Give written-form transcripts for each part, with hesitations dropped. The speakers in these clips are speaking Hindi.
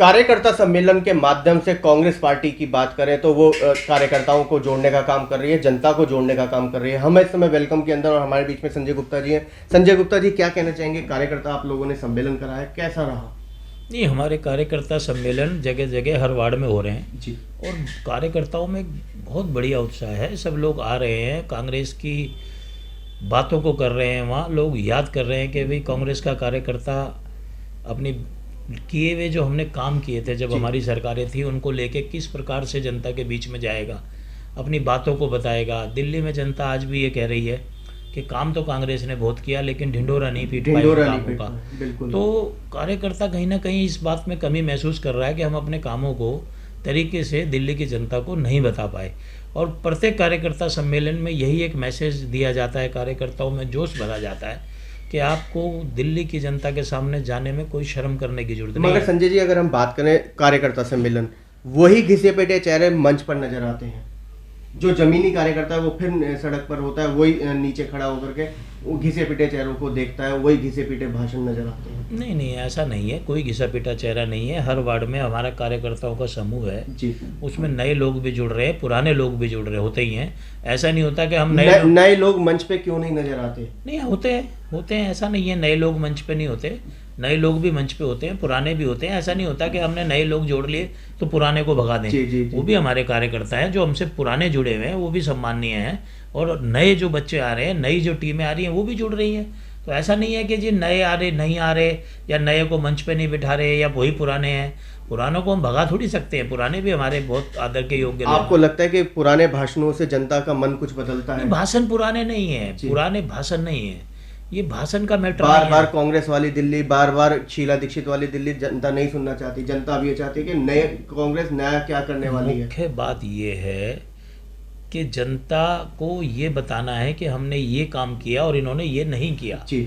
कार्यकर्ता सम्मेलन के माध्यम से कांग्रेस पार्टी की बात करें तो वो कार्यकर्ताओं को जोड़ने का काम कर रही है, जनता को जोड़ने का काम कर रही है। हम इस समय वेलकम के अंदर और हमारे बीच में संजय गुप्ता जी हैं। संजय गुप्ता जी, क्या कहना चाहेंगे? कार्यकर्ता आप लोगों ने सम्मेलन कराया, कैसा रहा? नहीं, हमारे कार्यकर्ता सम्मेलन जगह जगह हर वार्ड में हो रहे हैं जी। और कार्यकर्ताओं में बहुत बढ़िया उत्साह है। सब लोग आ रहे हैं, कांग्रेस की बातों को कर रहे हैं। वहाँ लोग याद कर रहे हैं कि भाई कांग्रेस का कार्यकर्ता अपनी किए हुए जो हमने काम किए थे जब हमारी सरकारें थी उनको लेके किस प्रकार से जनता के बीच में जाएगा, अपनी बातों को बताएगा। दिल्ली में जनता आज भी ये कह रही है कि काम तो कांग्रेस ने बहुत किया लेकिन ढिंढोरा नहीं पीट पाई कामों का। बिल्कुल। तो कार्यकर्ता कहीं ना कहीं इस बात में कमी महसूस कर रहा है कि हम अपने कामों को तरीके से दिल्ली की जनता को नहीं बता पाए। और प्रत्येक कार्यकर्ता सम्मेलन में यही एक मैसेज दिया जाता है, कार्यकर्ताओं में जोश भरा जाता है कि आपको दिल्ली की जनता के सामने जाने में कोई शर्म करने की जरूरत नहीं है। मगर संजय जी, अगर हम बात करें कार्यकर्ता सम्मेलन, वही घिसे पिटे चेहरे मंच पर नजर आते हैं। जो जमीनी कार्यकर्ता है वो फिर सड़क पर होता है, वही नीचे खड़ा होकर के वो घिसे पिटे चेहरों को देखता है, वही घिसे पिटे भाषण नजर आते हैं। नहीं नहीं, ऐसा नहीं है, कोई घिसा पिटा चेहरा नहीं है। हर वार्ड में हमारा कार्यकर्ताओं का समूह है जी। उसमें नए लोग भी जुड़ रहे हैं, पुराने लोग भी जुड़ रहे होते ही हैं। ऐसा नहीं होता कि हम नए लोग मंच पे क्यों नहीं नजर आते? नहीं, होते हैं, ऐसा नहीं है नए लोग मंच पे नहीं होते। नए लोग भी मंच पे होते हैं, पुराने भी होते हैं। ऐसा नहीं होता कि हमने नए लोग जोड़ लिए तो पुराने को भगा दें। जी। वो भी हमारे कार्यकर्ता हैं, जो हमसे पुराने जुड़े हुए हैं वो भी सम्माननीय हैं। और नए जो बच्चे आ रहे हैं, नई जो टीमें आ रही हैं वो भी जुड़ रही हैं। तो ऐसा नहीं है कि जी नए आ रहे नहीं आ रहे, या नए को मंच पे नहीं बिठा रहे, या वही पुराने हैं। पुरानों को हम भगा थोड़ी सकते हैं, पुराने भी हमारे बहुत आदर के योग्य लोग हैं। आपको लगता है कि पुराने भाषणों से जनता का मन कुछ बदलता है? भाषण पुराने नहीं है, पुराने भाषण नहीं है, ये भाषण का मैटर बार बार कांग्रेस वाली दिल्ली, बार बार शीला दीक्षित वाली दिल्ली जनता नहीं सुनना चाहती। जनता अब ये चाहती है कि नए कांग्रेस नया क्या करने वाली है। मुख्य बात ये है कि जनता को ये बताना है कि हमने ये काम किया और इन्होंने ये नहीं किया। जी।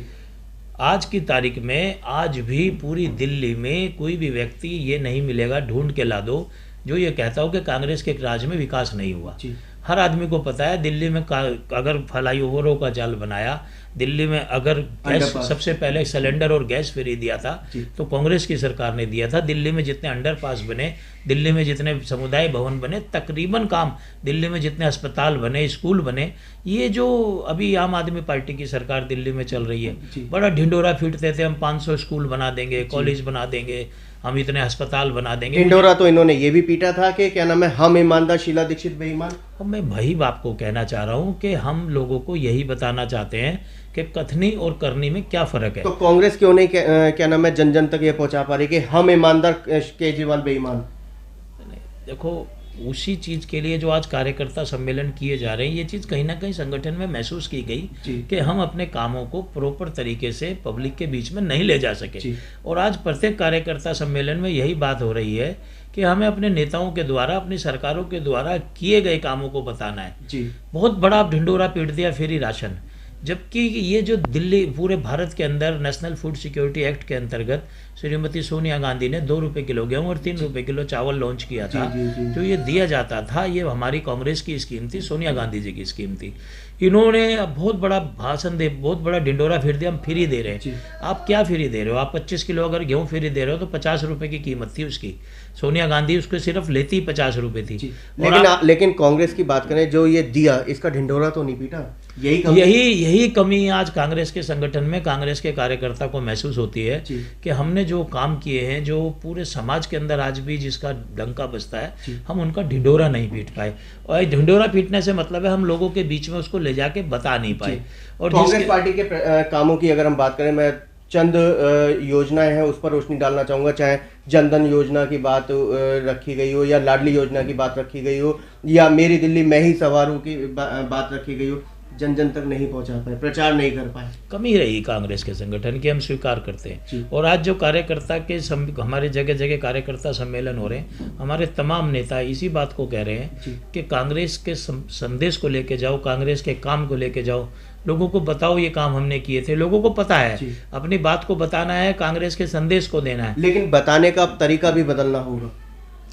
आज की तारीख में आज भी पूरी दिल्ली में कोई भी व्यक्ति ये नहीं मिलेगा, ढूंढ के ला दो, जो ये कहता हो कि कांग्रेस के राज में विकास नहीं हुआ। जी। हर आदमी को पता है दिल्ली में अगर फ्लाईओवरों का जाल बनाया, दिल्ली में अगर गैस सबसे पहले सिलेंडर और गैस फ्री दिया था तो कांग्रेस की सरकार ने दिया था। दिल्ली में जितने अंडरपास बने, दिल्ली में जितने समुदाय भवन बने, तकरीबन काम दिल्ली में जितने अस्पताल बने, स्कूल बने, ये जो अभी आम आदमी पार्टी की सरकार दिल्ली में चल रही है, बड़ा ढिंडोरा पीटते थे हम 500 स्कूल बना देंगे, कॉलेज बना देंगे, हम इतने अस्पताल बना देंगे। ढिंडोरा तो इन्होंने ये भी पीटा था कि क्या नाम है, हम ईमानदार, शीला दीक्षित बेईमान। और मैं वही बात को कहना चाह रहा हूँ कि हम लोगों को यही बताना चाहते हैं कि कथनी और करनी में क्या फर्क है। तो कांग्रेस क्यों नहीं क्या नाम है जन जन तक ये पहुंचा पा रही कि हम ईमानदार, केजरीवाल बेईमान? देखो, उसी चीज़ के लिए जो आज कार्यकर्ता सम्मेलन किए जा रहे हैं, ये चीज़ कहीं ना कहीं संगठन में महसूस की गई कि हम अपने कामों को प्रॉपर तरीके से पब्लिक के बीच में नहीं ले जा सके। और आज प्रत्येक कार्यकर्ता सम्मेलन में यही बात हो रही है कि हमें अपने नेताओं के द्वारा, अपनी सरकारों के द्वारा किए गए कामों को बताना है। बहुत बड़ा ढिंडोरा पीट दिया फ्री राशन, जबकि ये जो दिल्ली पूरे भारत के अंदर नेशनल फूड सिक्योरिटी एक्ट के अंतर्गत श्रीमती सोनिया गांधी ने 2 रुपये किलो गेहूँ और 3 रुपये किलो चावल लॉन्च किया था। जो ये दिया जाता था, ये हमारी कांग्रेस की स्कीम थी, सोनिया गांधी जी की स्कीम थी। इन्होंने बहुत बड़ा भाषण दे, बहुत बड़ा ढिंडोरा फिर दिया, हम फ्री दे रहे हैं। आप क्या फ्री दे रहे हो? आप 25 किलो अगर गेहूँ फ्री दे रहे हो तो 50 रुपये की कीमत थी उसकी। सोनिया गांधी उसको सिर्फ लेती 50 रुपये थी। लेकिन कांग्रेस की बात करें, जो ये दिया, इसका ढिंडोरा तो नहीं पीटा। यही कमी आज कांग्रेस के संगठन में, कांग्रेस के कार्यकर्ता को महसूस होती है कि हमने जो काम किए हैं, जो पूरे समाज के अंदर आज भी जिसका डंका बजता है, हम उनका ढिंडोरा नहीं पीट पाए। और ढिंडोरा पीटने से मतलब है हम लोगों के बीच में उसको ले जाके बता नहीं पाए। और कांग्रेस पार्टी के कामों की अगर हम बात करें, मैं चंद योजनाएं हैं उस पर रोशनी डालना चाहूँगा। चाहे जनधन योजना की बात रखी गई हो, या लाडली योजना की बात रखी गई हो, या मेरी दिल्ली मैं ही सवार हूँ की बात रखी गई हो, जन जन तक नहीं पहुंचा पाए, प्रचार नहीं कर पाए। कमी रही कांग्रेस के संगठन की, हम स्वीकार करते हैं। और आज जो कार्यकर्ता के हमारे जगह जगह कार्यकर्ता सम्मेलन हो रहे हैं, हमारे तमाम नेता इसी बात को कह रहे हैं कि कांग्रेस के संदेश को लेके जाओ, कांग्रेस के काम को लेके जाओ, लोगों को बताओ ये काम हमने किए थे। लोगों को पता है, अपनी बात को बताना है, कांग्रेस के संदेश को देना है। लेकिन बताने का तरीका भी बदलना होगा।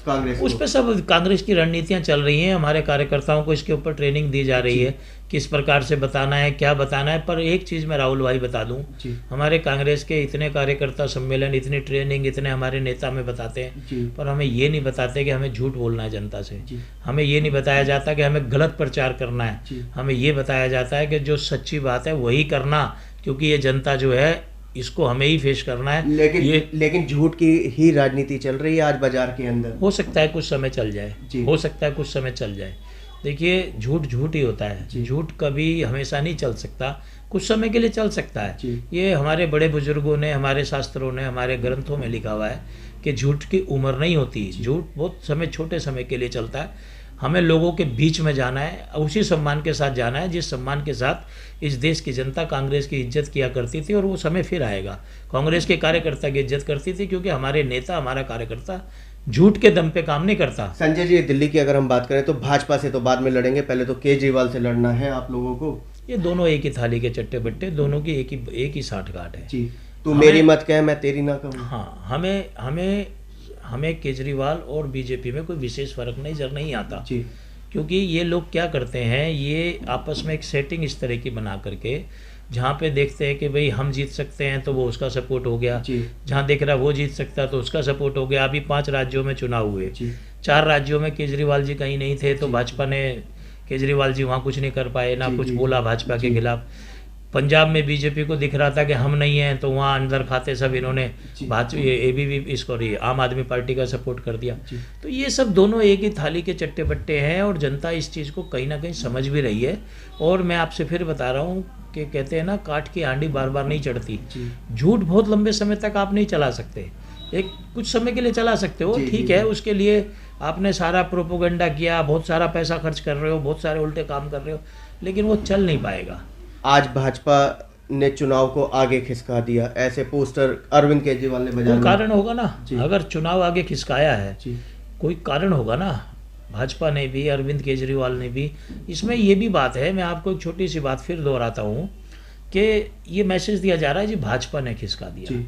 कांग्रेस उस पर सब कांग्रेस की रणनीतियां चल रही हैं। हमारे कार्यकर्ताओं को इसके ऊपर ट्रेनिंग दी जा रही है, किस प्रकार से बताना है, क्या बताना है। पर एक चीज़ मैं राहुल भाई बता दूं, हमारे कांग्रेस के इतने कार्यकर्ता सम्मेलन, इतनी ट्रेनिंग, इतने हमारे नेता हमें बताते हैं, पर हमें ये नहीं बताते कि हमें झूठ बोलना है जनता से। हमें ये नहीं बताया जाता कि हमें गलत प्रचार करना है। हमें ये बताया जाता है कि जो सच्ची बात है वही करना, क्योंकि ये जनता जो है इसको हमें ही फेस करना है। लेकिन झूठ की ही राजनीति चल रही है आज बाजार के अंदर। हो सकता है कुछ समय चल जाए, हो सकता है कुछ समय चल जाए। देखिए झूठ झूठ ही होता है, झूठ कभी हमेशा नहीं चल सकता, कुछ समय के लिए चल सकता है। ये हमारे बड़े बुजुर्गों ने, हमारे शास्त्रों ने, हमारे ग्रंथों में लिखा हुआ है कि झूठ की उम्र नहीं होती, झूठ बहुत समय, छोटे समय के लिए चलता है। हमें लोगों के बीच में जाना है, उसी सम्मान के साथ जाना है जिस सम्मान के साथ इस देश की जनता कांग्रेस की इज्जत किया करती थी, और वो समय फिर आएगा। कांग्रेस के कार्यकर्ता की इज्जत करती थी, क्योंकि हमारे नेता, हमारा कार्यकर्ता झूठ के दम पे काम नहीं करता। संजय जी, दिल्ली की अगर हम बात करें तो भाजपा से तो बाद में लड़ेंगे, पहले तो केजरीवाल से लड़ना है आप लोगों को। ये दोनों एक ही थाली के चट्टे बट्टे, दोनों की एक ही साठगांठ है जी। तू मेरी मत कह, मैं तेरी ना कहूँ। हाँ, हमें केजरीवाल और बीजेपी में कोई विशेष फर्क नजर नहीं आता जी। क्योंकि ये लोग क्या करते हैं, ये आपस में एक सेटिंग इस तरह की बना करके, जहाँ पे देखते हैं कि भाई हम जीत सकते हैं तो वो उसका सपोर्ट हो गया, जहाँ देख रहा है वो जीत सकता है तो उसका सपोर्ट हो गया। अभी 5 राज्यों में चुनाव हुए, 4 राज्यों में केजरीवाल जी कहीं नहीं थे, तो भाजपा ने, केजरीवाल जी वहाँ कुछ नहीं कर पाए, ना कुछ बोला भाजपा के खिलाफ। पंजाब में बीजेपी को दिख रहा था कि हम नहीं हैं, तो वहाँ अंदर खाते सब इन्होंने ABP इसको आम आदमी पार्टी का सपोर्ट कर दिया। तो ये सब दोनों एक ही थाली के चट्टे बट्टे हैं, और जनता इस चीज़ को कहीं ना कहीं समझ भी रही है। और मैं आपसे फिर बता रहा हूँ कि कहते हैं ना, काट की आंडी बार बार नहीं चढ़ती। झूठ बहुत लंबे समय तक आप नहीं चला सकते, एक कुछ समय के लिए चला सकते हो, ठीक है, उसके लिए आपने सारा प्रोपोगंडा किया, बहुत सारा पैसा खर्च कर रहे हो, बहुत सारे उल्टे काम कर रहे हो, लेकिन वो चल नहीं पाएगा। आज भाजपा ने चुनाव को आगे खिसका दिया, ऐसे पोस्टर अरविंद केजरीवाल ने बजाया। कोई कारण होगा ना, अगर चुनाव आगे खिसकाया है कोई कारण होगा ना, भाजपा ने भी, अरविंद केजरीवाल ने भी। इसमें ये भी बात है, मैं आपको एक छोटी सी बात फिर दोहराता हूँ कि ये मैसेज दिया जा रहा है जी भाजपा ने खिसका दिया।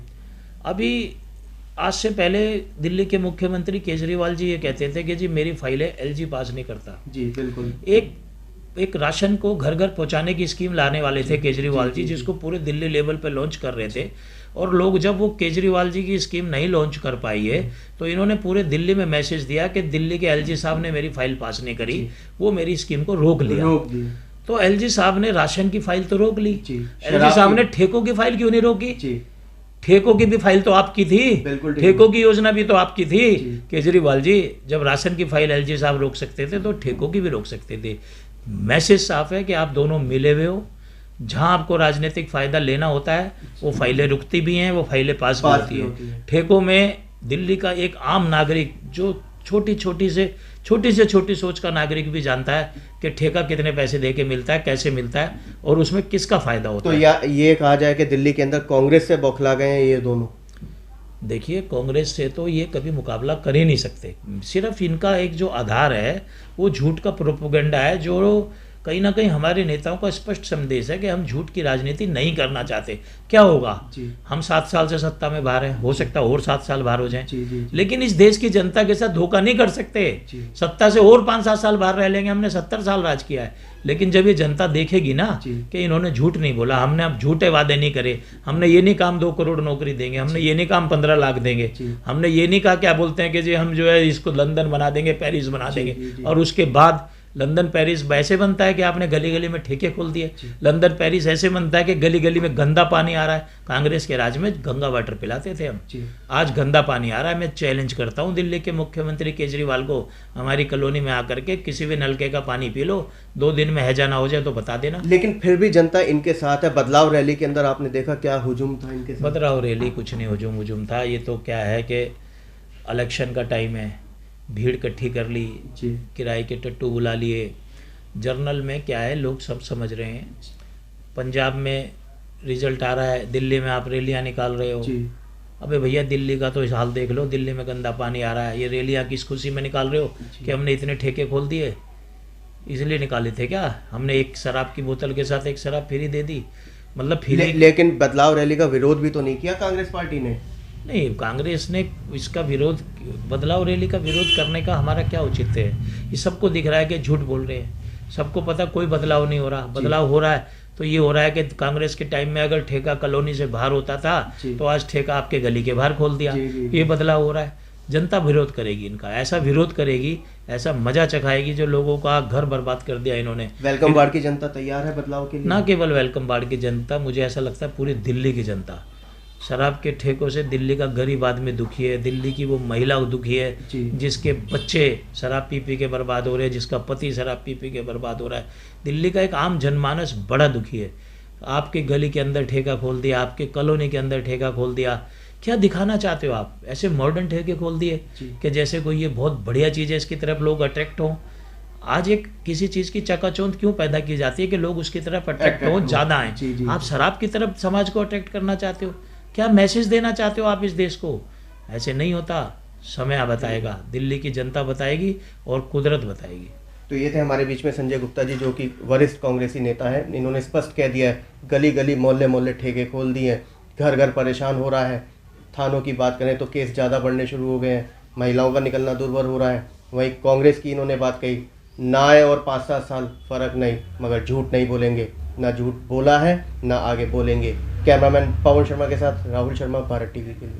अभी आज से पहले दिल्ली के मुख्यमंत्री केजरीवाल जी ये कहते थे कि जी मेरी फाइलें LG पास नहीं करता। जी बिल्कुल। एक राशन को घर घर पहुंचाने की स्कीम लाने वाले थे केजरीवाल जी, जिसको पूरे दिल्ली लेवल पे लॉन्च कर रहे थे। और लोग, जब वो केजरीवाल जी की स्कीम नहीं लॉन्च कर पाई है, तो इन्होंने पूरे दिल्ली में मैसेज दिया कि दिल्ली के LG साहब ने मेरी फाइल पास नहीं करी, वो मेरी स्कीम को रोक लिया। तो LG साहब ने राशन की फाइल तो रोक ली, LG साहब ने ठेकों की फाइल क्यों नहीं रोकी? ठेकों की भी फाइल तो आपकी थी, ठेकों की योजना भी तो आपकी थी केजरीवाल जी। जब राशन की फाइल LG साहब रोक सकते थे, तो ठेकों की भी रोक सकते थे। मैसेज साफ है कि आप दोनों मिले हुए हो, जहां आपको राजनीतिक फायदा लेना होता है वो फाइलें रुकती भी हैं, वो फाइलें पास भी होती है। ठेकों में दिल्ली का एक आम नागरिक, जो छोटी से छोटी सोच का नागरिक भी जानता है कि ठेका कितने पैसे दे के मिलता है, कैसे मिलता है, और उसमें किसका फायदा होता है। तो ये कहा जाए कि दिल्ली के अंदर कांग्रेस से बौखला गए हैं ये दोनों। देखिए, कांग्रेस से तो ये कभी मुकाबला कर ही नहीं सकते। सिर्फ इनका एक जो आधार है वो झूठ का प्रोपोगंडा है, जो कहीं ना कहीं हमारे नेताओं का स्पष्ट संदेश है कि हम झूठ की राजनीति नहीं करना चाहते। क्या होगा, हम 7 साल से सत्ता में बाहर हैं, हो सकता है और 7 साल बाहर हो जाएं, लेकिन इस देश की जनता के साथ धोखा नहीं कर सकते। सत्ता से और 5-7 साल बाहर रह लेंगे, हमने 70 साल राज किया है, लेकिन जब ये जनता देखेगी ना कि इन्होंने झूठ नहीं बोला, हमने अब झूठे वादे नहीं करे, हमने ये नहीं कहा हम 2 करोड़ नौकरी देंगे, हमने ये नहीं कहा हम 15 लाख देंगे, हमने ये नहीं कहा क्या बोलते हैं कि जी हम जो है इसको लंदन बना देंगे, पेरिस बना देंगे, और उसके बाद लंदन पेरिस ऐसे बनता है कि आपने गली गली में ठेके खोल दिए। लंदन पेरिस ऐसे बनता है कि गली गली में गंदा पानी आ रहा है। कांग्रेस के राज में गंगा वाटर पिलाते थे हम, आज गंदा पानी आ रहा है। मैं चैलेंज करता हूं दिल्ली के मुख्यमंत्री केजरीवाल को, हमारी कॉलोनी में आकर के किसी भी नलके का पानी पी लो, 2 दिन में हैजा ना हो जाए तो बता देना। लेकिन फिर भी जनता इनके साथ है। बदलाव रैली के अंदर आपने देखा क्या हुजूम था इनके साथ? बदलाव रैली कुछ नहीं हुजूम था। ये तो क्या है कि इलेक्शन का टाइम है, भीड़ इकट्ठी कर ली, किराए के टट्टू बुला लिए। जर्नल में क्या है, लोग सब समझ रहे हैं। पंजाब में रिजल्ट आ रहा है, दिल्ली में आप रैलियां निकाल रहे हो। अबे भैया, दिल्ली का तो हाल देख लो, दिल्ली में गंदा पानी आ रहा है, ये रैलियां किस खुशी में निकाल रहे हो कि हमने इतने ठेके खोल दिए? इसलिए निकाले थे क्या? हमने एक शराब की बोतल के साथ एक शराब फ्री दे दी, मतलब फ्री। लेकिन बदलाव रैली का विरोध भी तो नहीं किया कांग्रेस पार्टी ने। नहीं, कांग्रेस ने इसका विरोध, बदलाव रैली का विरोध करने का हमारा क्या औचित्य है? ये सबको दिख रहा है कि झूठ बोल रहे हैं, सबको पता कोई बदलाव नहीं हो रहा। बदलाव हो रहा है तो ये हो रहा है कि कांग्रेस के टाइम में अगर ठेका कॉलोनी से बाहर होता था तो आज ठेका आपके गली के बाहर खोल दिया। ये बदलाव हो रहा है। जनता विरोध करेगी इनका, ऐसा विरोध करेगी, ऐसा मजा चखाएगी जो लोगों का घर बर्बाद कर दिया इन्होंने। वेलकम बाड़ की जनता तैयार है बदलाव के लिए? ना केवल वेलकम बाड़ की जनता, मुझे ऐसा लगता है पूरी दिल्ली की जनता। शराब के ठेकों से दिल्ली का गरीब आदमी दुखी है, दिल्ली की वो महिला दुखी है जिसके बच्चे शराब पी पी के बर्बाद हो रहे हैं, जिसका पति शराब पी पी के बर्बाद हो रहा है। दिल्ली का एक आम जनमानस बड़ा दुखी है। आपके गली के अंदर ठेका खोल दिया, आपके कॉलोनी के अंदर ठेका खोल दिया। क्या दिखाना चाहते हो आप? ऐसे मॉडर्न ठेके खोल दिए कि जैसे कोई ये बहुत बढ़िया चीज़ है, इसकी तरफ लोग अट्रैक्ट हों। आज एक किसी चीज़ की चकाचौंध क्यों पैदा की जाती है कि लोग उसकी तरफ अट्रैक्ट हों, ज़्यादा आएँ। आप शराब की तरफ समाज को अट्रैक्ट करना चाहते हो? क्या मैसेज देना चाहते हो आप इस देश को? ऐसे नहीं होता। समय बताएगा, दिल्ली की जनता बताएगी और कुदरत बताएगी। तो ये थे हमारे बीच में संजय गुप्ता जी, जो कि वरिष्ठ कांग्रेसी नेता है। इन्होंने स्पष्ट कह दिया है, गली गली मोहल्ले मोहल्ले ठेके खोल दिए हैं, घर घर परेशान हो रहा है। थानों की बात करें तो केस ज़्यादा बढ़ने शुरू हो गए हैं, महिलाओं का निकलना दुर्भर हो रहा है। वहीं कांग्रेस की इन्होंने बात कही, ना आए और 5-7 साल फर्क नहीं, मगर झूठ नहीं बोलेंगे। ना झूठ बोला है, ना आगे बोलेंगे। कैमरामैन पवन शर्मा के साथ राहुल शर्मा, भारत टीवी के लिए।